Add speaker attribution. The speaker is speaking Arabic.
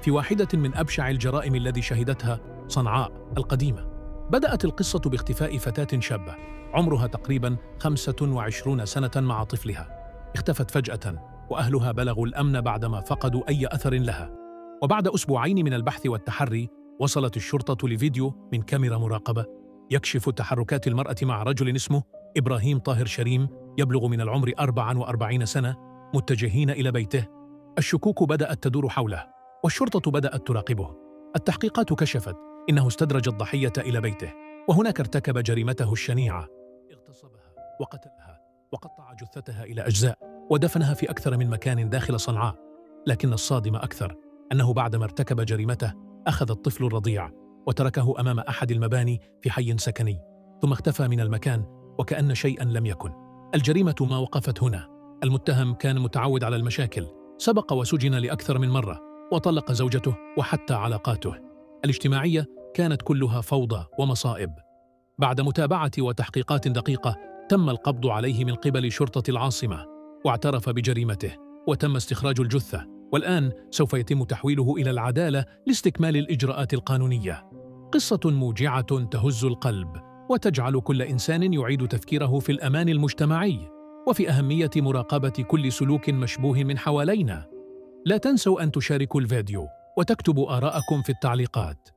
Speaker 1: في واحدة من أبشع الجرائم الذي شهدتها صنعاء القديمة. بدأت القصة باختفاء فتاة شابة عمرها تقريباً 25 سنة مع طفلها. اختفت فجأة، وأهلها بلغوا الأمن بعدما فقدوا أي أثر لها. وبعد أسبوعين من البحث والتحري، وصلت الشرطة لفيديو من كاميرا مراقبة يكشف تحركات المرأة مع رجل اسمه إبراهيم طاهر شريم يبلغ من العمر 44 سنة، متجهين إلى بيته. الشكوك بدأت تدور حوله، والشرطة بدأت تراقبه. التحقيقات كشفت إنه استدرج الضحية إلى بيته، وهناك ارتكب جريمته الشنيعة. اغتصبها وقتلها وقطع جثتها إلى أجزاء، ودفنها في أكثر من مكان داخل صنعاء. لكن الصادم أكثر أنه بعدما ارتكب جريمته أخذ الطفل الرضيع وتركه أمام أحد المباني في حي سكني، ثم اختفى من المكان وكأن شيئا لم يكن. الجريمة ما وقفت هنا. المتهم كان متعود على المشاكل، سبق وسجن لأكثر من مرة، وطلق زوجته وحتى علاقاته الاجتماعية كانت كلها فوضى ومصائب. بعد متابعة وتحقيقات دقيقة تم القبض عليه من قبل شرطة العاصمة، واعترف بجريمته وتم استخراج الجثة، والآن سوف يتم تحويله إلى العدالة لاستكمال الإجراءات القانونية. قصة موجعة تهز القلب وتجعل كل إنسان يعيد تفكيره في الأمان المجتمعي وفي أهمية مراقبة كل سلوك مشبوه من حوالينا. لا تنسوا أن تشاركوا الفيديو وتكتبوا آراءكم في التعليقات.